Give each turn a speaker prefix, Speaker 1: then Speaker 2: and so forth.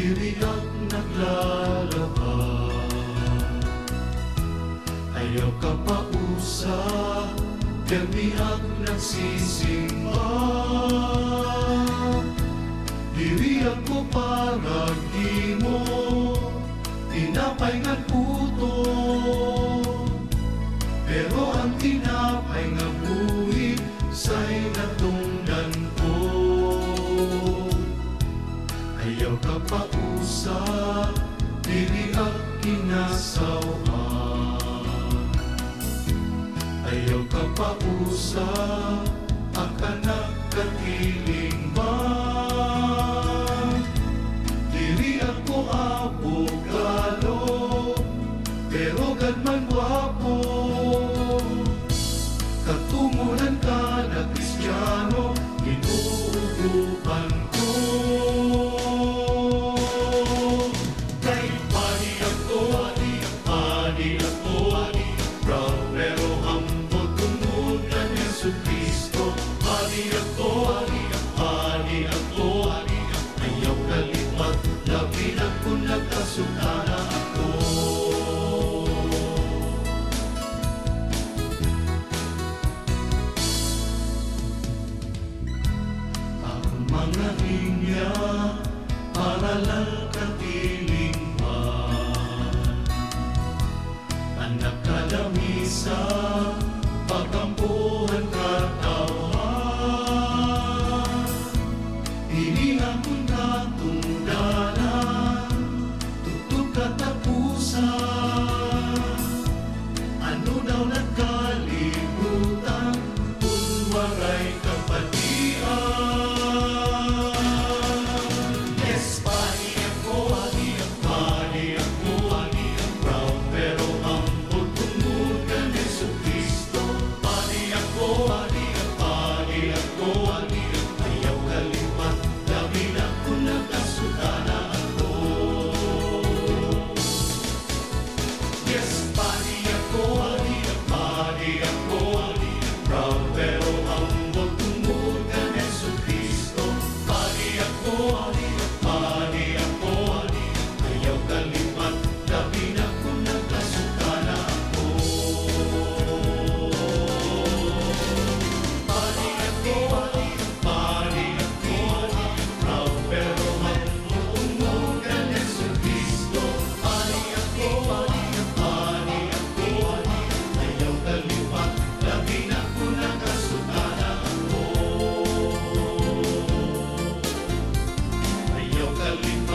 Speaker 1: diri at naglalaba. Ayaw ka pa usa, gabi at nagsisimba. Diri ako para di mo, tinapay nga puto. Pero ang tinapay nga buhi, sa'y natungdan ko. Ayaw ka pa usa, diri at kinasawan. Ayaw ka pa usa, akanak kakiling ba? Diri ako abogado, pero gadman gwapo. Katumunan ka na Kristiyano, inuugupan ko. Kay pari ako, proud pero humble, tungod kay Jesucristo. Pari ako, ayaw kalipat, labi na kung nagkasukana ako. Mga linya para lang kapiling man, anak kalamisa, pagkampuhan katawan. Ini akong natunggalan, tutog katapusan. Ano daw nagkalimutan kung waray kapatian? Kalimutan